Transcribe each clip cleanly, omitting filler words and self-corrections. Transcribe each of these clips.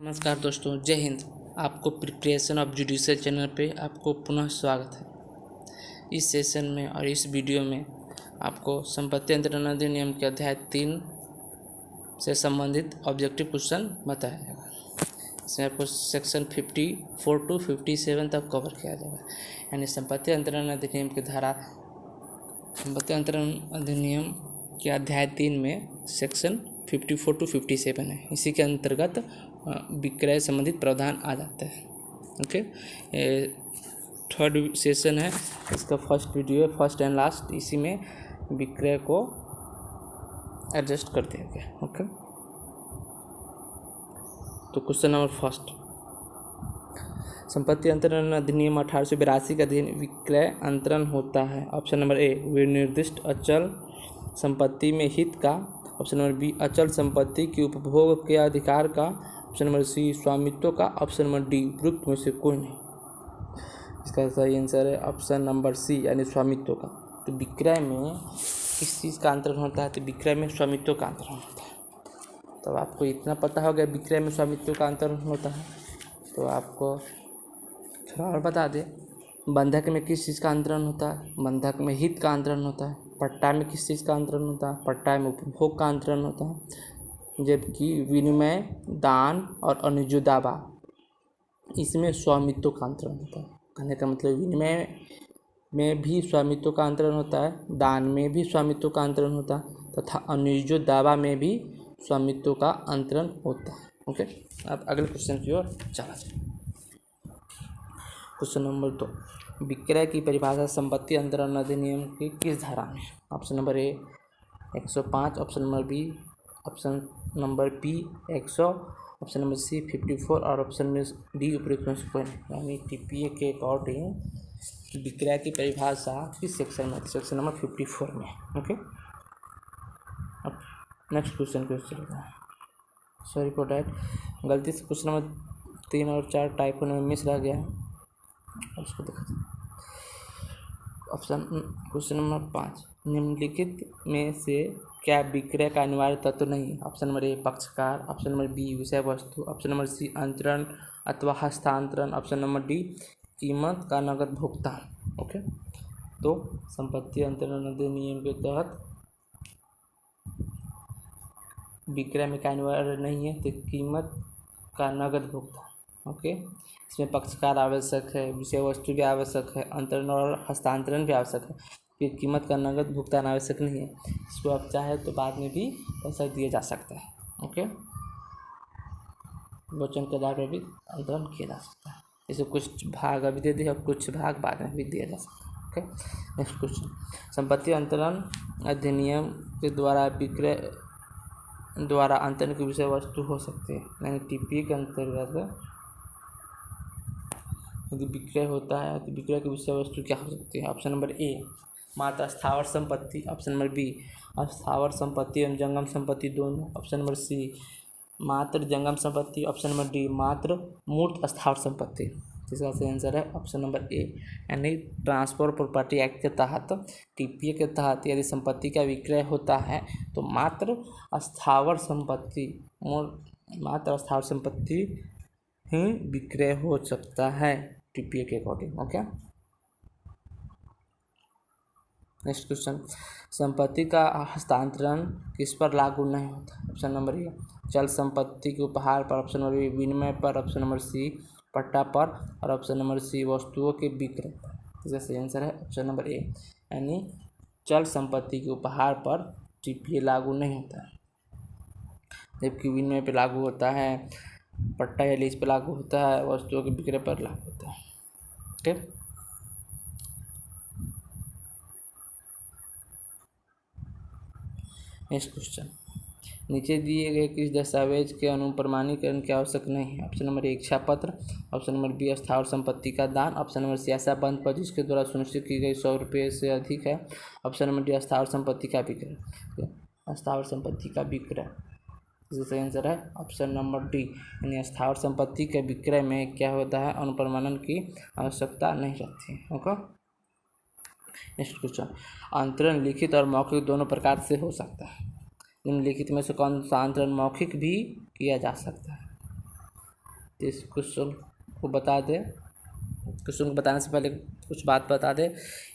नमस्कार दोस्तों, जय हिंद। आपको प्रिपरेशन ऑफ जुडिशियल चैनल पे आपको पुनः स्वागत है। इस सेशन में और इस वीडियो में आपको संपत्ति अंतरण अधिनियम के अध्याय 3 से संबंधित ऑब्जेक्टिव क्वेश्चन बताया जाएगा। इसमें आपको सेक्शन 54 to 57 तक कवर किया जाएगा। यानी संपत्ति अंतरण अधिनियम के अध्याय 3 में सेक्शन 54 to 57 है। इसी के अंतर्गत विक्रय संबंधित प्रावधान आ जाते हैं। ओके, थर्ड सेशन है, इसका फर्स्ट वीडियो है, फर्स्ट एंड लास्ट। इसी में विक्रय को एडजस्ट कर दिया गया। ओके, तो क्वेश्चन नंबर फर्स्ट, संपत्ति अंतरण अधिनियम 1882 के अधीन विक्रय अंतरण होता है। ऑप्शन नंबर ए, विनिर्दिष्ट अचल संपत्ति में हित का। ऑप्शन नंबर बी, अचल संपत्ति की उपभोग के अधिकार का। ऑप्शन नंबर सी, स्वामित्व का। ऑप्शन नंबर डी, उपयुक्त में से कोई नहीं। इसका सही आंसर है ऑप्शन नंबर सी, यानी स्वामित्व का। तो विक्रय में किस चीज़ का अंतरण होता है? तो विक्रय में स्वामित्व का अंतरण होता है। तो आपको इतना पता हो गया विक्रय में स्वामित्व का अंतरण होता है। तो आपको थोड़ा और बता दें, बंधक में किस चीज़ का अंतरण होता है? बंधक में हित का अंतरण होता है। पट्टा में किस चीज़ का अंतरण होता है? पट्टा में उपभोग का अंतरण होता है। जबकि विनिमय, दान और अनुज्ञेय दावा, इसमें स्वामित्व का अंतरण होता है। कहने का मतलब विनिमय में भी स्वामित्व का अंतरण होता है, दान में भी स्वामित्व का अंतरण होता है तथा अनुज्ञेय दावा में भी स्वामित्व का अंतरण होता है। ओके, अब अगले क्वेश्चन की ओर चला जाए। क्वेश्चन नंबर 2, विक्रय की परिभाषा संपत्ति अंतरण अधिनियम की किस धारा में? Option number A 105, option number B, option number B 100, option number C 54 और ऑप्शन नंबर डी उपयुक्त में से कोई नहीं। यानी टीपीए के अकॉर्डिंग विक्रय की परिभाषा किस सेक्शन में? सेक्शन नंबर 54 में। ओके, अब नेक्स्ट क्वेश्चन को चलेगा। सॉरी फॉर डैट, गलती से क्वेश्चन नंबर 3 और 4 टाइप होने में मिस रह गया है। उसको देखते हैं। ऑप्शन क्वेश्चन नंबर 5, निम्नलिखित में से क्या विक्रय का अनिवार्य तत्व नहीं है? ऑप्शन नंबर ए पक्षकार, ऑप्शन नंबर बी विषय वस्तु, ऑप्शन नंबर सी अंतरण अथवा हस्तांतरण, ऑप्शन नंबर डी कीमत का नगद भुगतान। ओके, तो संपत्ति अंतरण अधिनियम के तहत विक्रय में क्या अनिवार्य नहीं है? तो कीमत का नगद भुगतान। ओके, इसमें पक्षकार आवश्यक है, विषय वस्तु भी आवश्यक है, अंतरण और हस्तांतरण भी आवश्यक है। फिर कीमत का नगद भुगतान आवश्यक नहीं है। इसको आप चाहे तो बाद में भी पैसा दिया जा सकता है। ओके, वचन के आधार पर भी अंतरण किया जा सकता है। जैसे कुछ भाग अभी दे दिया और कुछ भाग बाद में भी दिया जा सकता है। ओके, नेक्स्ट क्वेश्चन, संपत्ति अंतरण अधिनियम के द्वारा विक्रय द्वारा अंतरण की विषय वस्तु हो सकते हैं। यानी टीपीए के अंतर्गत यदि विक्रय होता है तो विक्रय की विषय वस्तु क्या हो सकती है? ऑप्शन नंबर ए मात्र स्थावर संपत्ति, ऑप्शन नंबर बी अस्थावर संपत्ति एवं जंगम संपत्ति दोनों, ऑप्शन नंबर सी मात्र जंगम संपत्ति, ऑप्शन नंबर डी मात्र मूर्त अस्थावर संपत्ति। इसका सही आंसर है ऑप्शन नंबर ए, यानी ट्रांसफर प्रॉपर्टी एक्ट के तहत, टीपीए के तहत यदि संपत्ति का विक्रय होता है तो मात्र अस्थावर संपत्ति ही विक्रय हो सकता है टीपीए के अकॉर्डिंग। ओके, नेक्स्ट क्वेश्चन, संपत्ति का हस्तांतरण किस पर लागू नहीं होता? ऑप्शन नंबर ए चल संपत्ति के उपहार पर, ऑप्शन नंबर बी विनिमय पर, ऑप्शन नंबर सी पट्टा पर और ऑप्शन नंबर सी वस्तुओं के विक्रय पर। इसका सही आंसर है ऑप्शन नंबर ए, यानी चल संपत्ति के उपहार पर टीपीए लागू नहीं होता है, जबकि विनिमय पर लागू होता है, पट्टा या लीज पर लागू होता है, वस्तुओं के विक्रय पर लागू होता है। ठीक, नेक्स्ट क्वेश्चन, नीचे दिए गए किस दस्तावेज के अनुप्रमाणीकरण की आवश्यक नहीं है? ऑप्शन नंबर ए इच्छा पत्र, ऑप्शन नंबर बी अस्थावर संपत्ति का दान, ऑप्शन नंबर सी ऐसा बंद पर जिसके द्वारा सुनिश्चित की गई 100 रुपये से अधिक है, ऑप्शन नंबर डी अस्थावर संपत्ति का विक्रय। अस्थावर संपत्ति का विक्रय, इसका सही आंसर है ऑप्शन नंबर डी, यानी अस्थावर संपत्ति के विक्रय में क्या होता है? अनुप्रमाणन की आवश्यकता नहीं रहती है। ओके, नेक्स्ट क्वेश्चन, अंतरण लिखित और मौखिक दोनों प्रकार से हो सकता है। निम्नलिखित में से कौन सा अंतरण मौखिक भी किया जा सकता है? तो इस क्वेश्चन को बता दें। क्वेश्चन को बताने से पहले कुछ बात बता दें।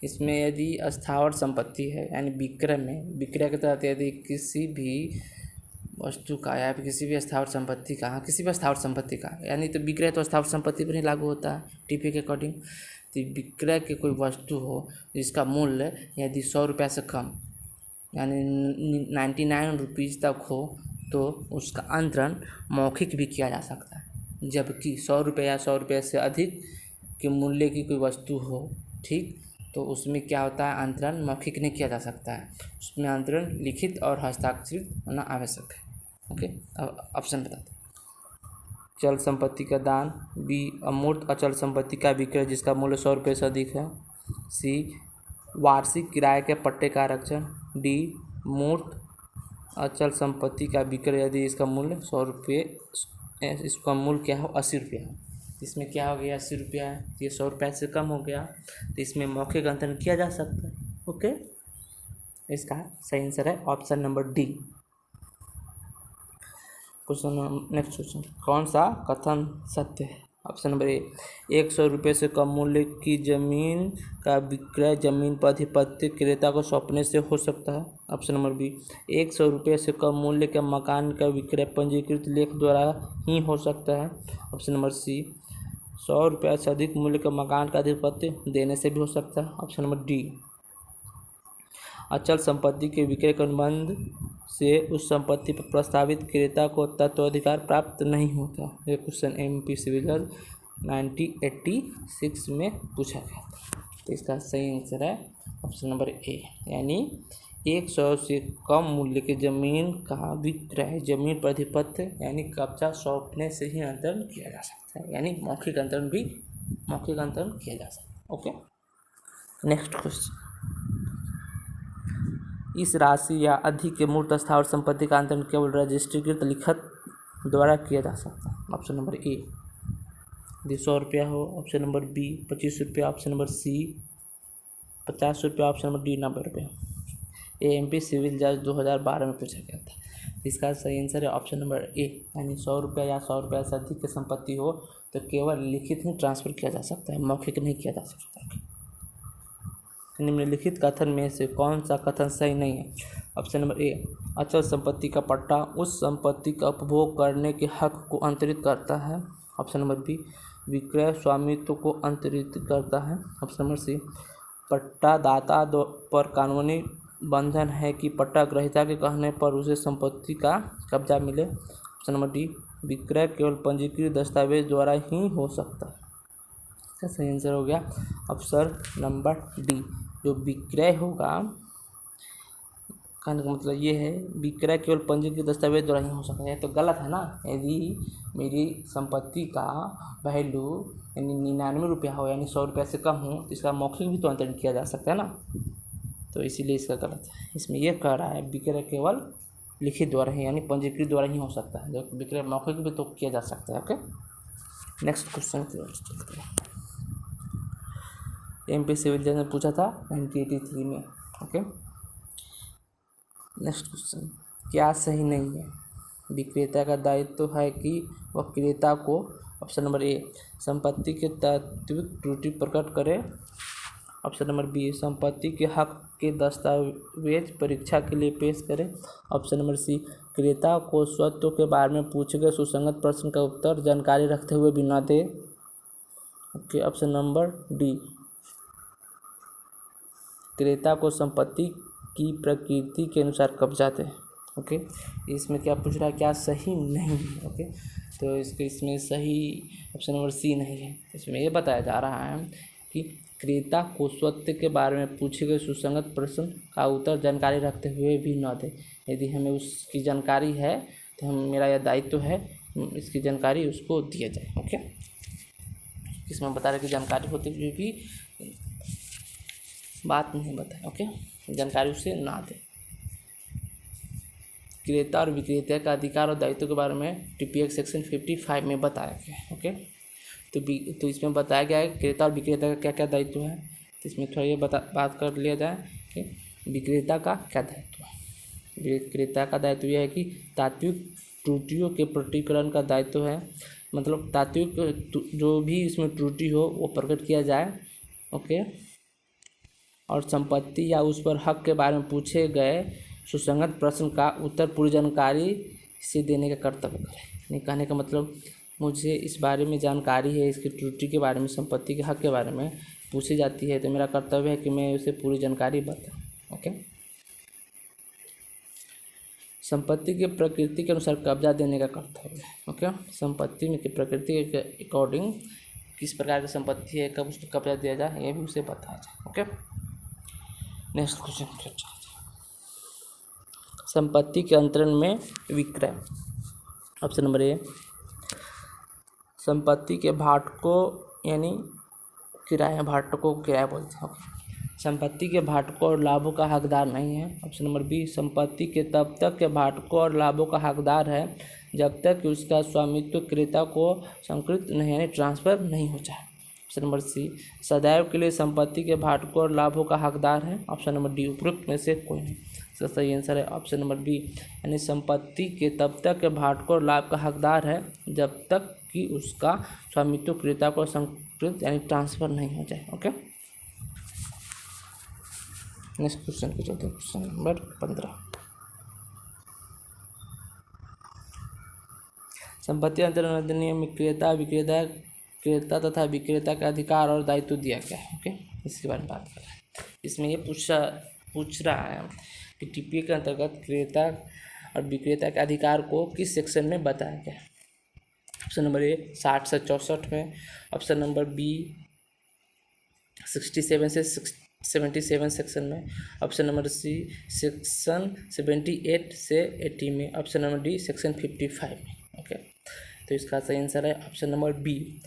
इसमें यदि स्थावर संपत्ति है यानी विक्रय में, विक्रय के तहत यदि किसी भी वस्तु का या फिर किसी भी स्थावर संपत्ति का, किसी भी स्थावर संपत्ति का, यानी तो विक्रय तो स्थावर संपत्ति पर ही लागू होता है टीपी के अकॉर्डिंग। तो विक्रय के कोई वस्तु हो जिसका मूल्य यदि 100 रुपये से कम यानी 99 रुपीज़ तक हो तो उसका अंतरण मौखिक भी किया जा सकता है। जबकि 100 रुपये या 100 रुपये से अधिक के मूल्य की कोई वस्तु हो, ठीक, तो उसमें क्या होता है, अंतरण मौखिक नहीं किया जा सकता है, उसमें अंतरण लिखित और हस्ताक्षरित होना आवश्यक है। ओके, अब ऑप्शन बता दो। चल संपत्ति का दान, बी अमूर्त अचल संपत्ति का विक्रय जिसका मूल्य 100 रुपये से अधिक है, सी वार्षिक किराए के पट्टे का आरक्षण, डी मूर्त अचल संपत्ति का विक्रय यदि इसका मूल्य 100 रुपये, इसका मूल्य क्या हो 80 रुपया है। इसमें क्या हो गया 80 रुपया है, ये 100 रुपये से कम हो गया, तो इसमें मौखिक अंतरण किया जा सकता है। ओके, इसका सही आंसर है option number D. Question next question, कौन सा कथन सत्य है? ऑप्शन नंबर ए, 100 रुपये से कम मूल्य की जमीन का विक्रय जमीन पर अधिपत्य क्रेता को सौंपने से हो सकता है। ऑप्शन नंबर बी, 100 रुपये से कम मूल्य के मकान का विक्रय पंजीकृत लेख द्वारा ही हो सकता है। ऑप्शन नंबर सी, 100 रुपये से अधिक मूल्य के मकान का अधिपत्य देने से भी हो सकता है। ऑप्शन नंबर डी, अचल संपत्ति के विक्रय के अनुबंध से उस संपत्ति पर प्रस्तावित क्रेता को तत्वाधिकार प्राप्त नहीं होता। यह क्वेश्चन MP सिविल जज 1986 में पूछा गया था। तो इसका सही आंसर है ऑप्शन नंबर ए, यानी 100 से कम मूल्य की जमीन का विक्रय जमीन पर अधिपत्य यानी कब्जा सौंपने से ही अंतरण किया जा सकता है, यानी मौखिक अंतरण किया जा सकता है। ओके, नेक्स्ट क्वेश्चन, इस राशि या अधिक के मूर्त स्थावर संपत्ति का अंतरण केवल रजिस्ट्रीकृत लिखत द्वारा किया जा सकता है। ऑप्शन नंबर ए, यदि 100 रुपया हो। ऑप्शन नंबर बी 25 रुपया। ऑप्शन नंबर सी 50 रुपया। ऑप्शन नंबर डी 90 रुपया। MP सिविल जज 2012 में पूछा गया था। इसका सही आंसर है ऑप्शन नंबर ए, यानी 100 रुपया या 100 रुपया से अधिक की संपत्ति हो तो केवल लिखित ही ट्रांसफर किया जा सकता है, मौखिक नहीं किया जा सकता। निम्नलिखित कथन में से कौन सा कथन सही नहीं है? ऑप्शन नंबर ए, अचल संपत्ति का पट्टा उस संपत्ति का उपभोग करने के हक को अंतरित करता है। ऑप्शन नंबर बी, विक्रय स्वामित्व को अंतरित करता है। ऑप्शन नंबर सी, पट्टादाता पर कानूनी बंधन है कि पट्टा ग्रहीता के कहने पर उसे संपत्ति का कब्जा मिले। ऑप्शन नंबर डी, विक्रय केवल पंजीकृत दस्तावेज द्वारा ही हो सकता है। इसका सही आंसर हो गया ऑप्शन नंबर डी, जो विक्रय होगा कहने का मतलब ये है विक्रय केवल पंजीकृत दस्तावेज द्वारा ही हो सकता है। तो गलत है ना, यदि मेरी संपत्ति का वैल्यू यानी 99 रुपया हो यानी 100 रुपये से कम हो तो इसका मौखिक भी तो अंतरण किया जा सकता है ना, तो इसीलिए इसका गलत है। इसमें यह कह रहा है विक्रय केवल लिखित द्वारा ही यानी पंजीकृत द्वारा ही हो सकता है, जबकि विक्रय मौखिक भी तो किया जा सकता है। ओके, नेक्स्ट क्वेश्चन की ओर चलते हैं। MP सिविल जज ने पूछा था 1983 में। ओके, नेक्स्ट क्वेश्चन, क्या सही नहीं है? विक्रेता का दायित्व है कि वह क्रेता को, ऑप्शन नंबर ए, संपत्ति के तात्विक त्रुटि प्रकट करे। ऑप्शन नंबर बी, संपत्ति के हक के दस्तावेज परीक्षा के लिए पेश करे। ऑप्शन नंबर सी, क्रेता को स्वत्व के बारे में पूछे गए सुसंगत प्रश्न का उत्तर जानकारी रखते हुए भी न दे। ओके, ऑप्शन नंबर डी, क्रेता को संपत्ति की प्रकृति के अनुसार कब्जा दे। ओके, इसमें क्या पूछ रहा है, क्या सही नहीं है? ओके, तो इसमें सही ऑप्शन नंबर सी नहीं है। इसमें ये बताया जा रहा है कि क्रेता को स्वत्व के बारे में पूछे गए सुसंगत प्रश्न का उत्तर जानकारी रखते हुए भी न दे। यदि हमें उसकी जानकारी है तो मेरा यह दायित्व है इसकी जानकारी उसको दिया जाए। ओके, इसमें बता रहे कि जानकारी होते हुए भी बात नहीं बताए। ओके, जानकारी उसे ना दे। क्रेता और विक्रेता का अधिकार और दायित्व के बारे में TPX सेक्शन 55 में बताया गया है। ओके, तो इसमें बताया गया है क्रेता और विक्रेता का क्या क्या दायित्व है। तो इसमें थोड़ा ये बात कर लिया जाए कि विक्रेता का क्या दायित्व है। विक्रेता का दायित्व यह है कि तात्विक त्रुटियों के प्रकटीकरण का दायित्व है। मतलब तात्विक जो भी इसमें त्रुटि हो वो प्रकट किया जाए। ओके। और संपत्ति या उस पर हक के बारे में पूछे गए सुसंगत प्रश्न का उत्तर पूरी जानकारी से देने का कर्तव्य करें। कहने का मतलब मुझे इस बारे में जानकारी है, इसकी त्रुटि के बारे में, संपत्ति के हक के बारे में पूछी जाती है तो मेरा कर्तव्य है कि मैं उसे पूरी जानकारी बताऊं। ओके। संपत्ति की प्रकृति के अनुसार कब्जा देने का कर्तव्य है। ओके। संपत्ति में की प्रकृति के अकॉर्डिंग किस प्रकार की संपत्ति है, कब उसको कब्जा दिया जाए, ये भी उसे बताया जाए। ओके। नेक्स्ट क्वेश्चन, संपत्ति के अंतरण में विक्रय। ऑप्शन नंबर ए, संपत्ति के भाटकों यानी किराया, भाटकों को किराया बोलते हैं। संपत्ति के भाटकों और लाभों का हकदार नहीं है। ऑप्शन नंबर बी, संपत्ति के तब तक के भाटकों और लाभों का हकदार है जब तक कि उसका स्वामित्व क्रेता को संकृत नहीं यानी ट्रांसफर नहीं हो जाए। ऑप्शन नंबर सी, सदैव के लिए संपत्ति के भाटकों और लाभों का हकदार है। ऑप्शन नंबर डी, उपरोक्त में से कोई नहीं। इसका सही आंसर है ऑप्शन नंबर बी, यानी संपत्ति के तब तक के भाटकों और लाभ का हकदार है जब तक कि उसका स्वामित्व क्रेता को संकृत यानी ट्रांसफर नहीं हो जाए। ओके। नेक्स्ट क्वेश्चन पे चलते हैं, क्वेश्चन नंबर 15। संपत्ति अंतरण अधिनियम में क्रेता तथा विक्रेता का अधिकार और दायित्व दिया गया है। ओके, इसके बारे में बात कर रहे हैं। इसमें ये पूछ रहा है कि टीपीए के अंतर्गत क्रेता और विक्रेता के अधिकार को किस सेक्शन में बताया गया है। ऑप्शन नंबर ए 60 से 64 में, ऑप्शन नंबर बी 67 से 77 सेक्शन में, ऑप्शन नंबर सी सेक्शन 78 से 80 में, ऑप्शन नंबर डी सेक्शन 55 में। ओके, तो इसका सही आंसर है ऑप्शन नंबर बी,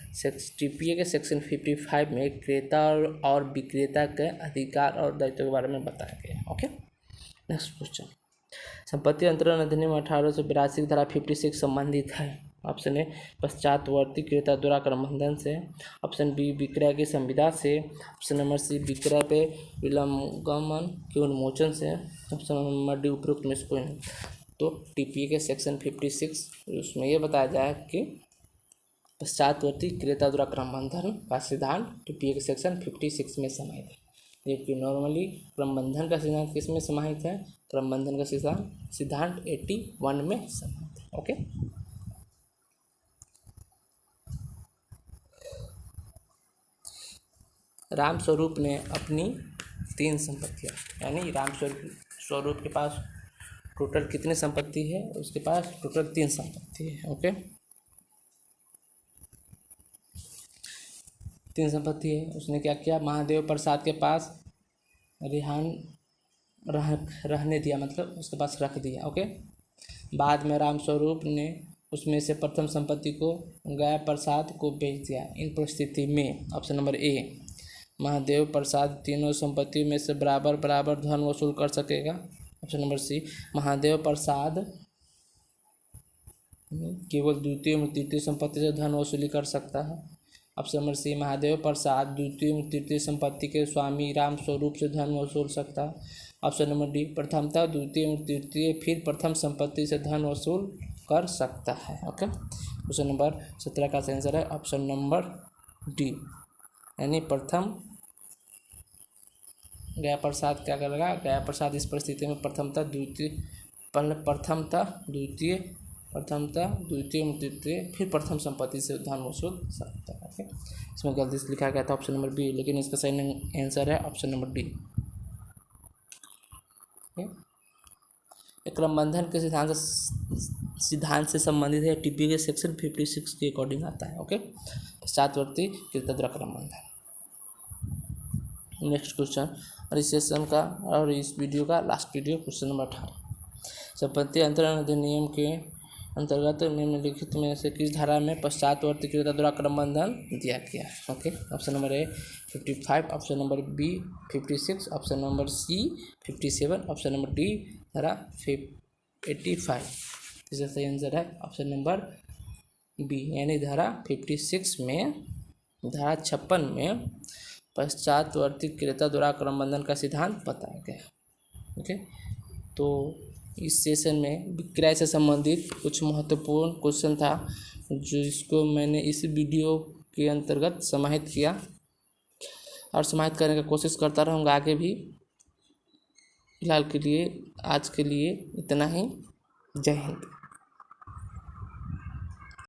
टीपीए के सेक्शन 55 में क्रेता और विक्रेता के अधिकार और दायित्व के बारे में बताया गया है। ओके। नेक्स्ट क्वेश्चन, संपत्ति अंतरण अधिनियम 1882 की धारा 56 संबंधित है। ऑप्शन ए पश्चातवर्ती क्रेता द्वारा क्रमबंधन से, ऑप्शन बी विक्रय की संविदा से, ऑप्शन नंबर सी विक्रय पे विलंगमन के उन्मोचन से, ऑप्शन नंबर डी उपरोक्त में से कोई नहीं। तो टीपीए के सेक्शन 56 उसमें यह बताया जाए कि पश्चातवर्ती क्रेता द्वारा क्रमबंधन का सिद्धांत टीपीए के सेक्शन 56 में समाहित है, जबकि नॉर्मली क्रमबंधन का सिद्धांत किस में समाहित है, क्रमबंधन का सिद्धांत 81 में समाहित है। ओके। राम स्वरूप ने अपनी 3 संपत्तियाँ, यानी राम स्वरूप के पास टोटल कितनी संपत्ति है, उसके पास टोटल 3 संपत्ति है। ओके, 3 संपत्ति है। उसने क्या किया, महादेव प्रसाद के पास रहने दिया, मतलब उसके पास रख दिया। ओके, बाद में राम स्वरूप ने उसमें से प्रथम संपत्ति को गया प्रसाद को बेच दिया। इन परिस्थिति में ऑप्शन नंबर ए महादेव प्रसाद तीनों संपत्तियों में से बराबर बराबर धन वसूल कर सकेगा। ऑप्शन नंबर सी महादेव प्रसाद केवल द्वितीय और तृतीय संपत्ति से धन वसूली कर सकता है। ऑप्शन नंबर सी महादेव प्रसाद द्वितीय और तृतीय संपत्ति के स्वामी राम स्वरूप से धन वसूल सकता है। ऑप्शन नंबर डी प्रथमतः द्वितीय और तृतीय फिर प्रथम संपत्ति से धन वसूल कर सकता है। ओके, क्वेश्चन नंबर 17 का आंसर है ऑप्शन नंबर डी, यानी प्रथम गया प्रसाद क्या करेगा, गया प्रसाद इस परिस्थिति में प्रथमतः द्वितीय तृतीय फिर प्रथम संपत्ति से धन वसूल सकता है। ओके, इसमें गलती से लिखा गया था ऑप्शन नंबर बी, लेकिन इसका सही आंसर है ऑप्शन नंबर डी। क्रमबंधन के सिद्धांत से संबंधित है, टीपीए के सेक्शन 56 के अकॉर्डिंग आता है। ओके, पश्चातवर्ती क्रेता द्वारा क्रमबंधन। नेक्स्ट क्वेश्चन, और इस सेशन का और इस वीडियो का लास्ट वीडियो, क्वेश्चन नंबर 18। संपत्ति अंतरण अधिनियम के अंतर्गत निम्नलिखित में से किस धारा में पश्चातवर्ती क्रेता द्वारा क्रमबंधन दिया गया है। Okay, option number A 55, option number B 56, option number C 57, option number D धारा 85। इसका सही आंसर है ऑप्शन नंबर बी, यानी धारा 56 में, धारा 56 में पश्चातवर्ती क्रेता द्वारा क्रमबंधन का सिद्धांत बताया गया। ओके, तो इस सेशन में विक्रय से संबंधित कुछ महत्वपूर्ण क्वेश्चन था, जो इसको मैंने इस वीडियो के अंतर्गत समाहित किया और समाहित करने का कोशिश करता रहूँगा आगे भी। फिलहाल के लिए आज के लिए इतना ही। जय हिंद।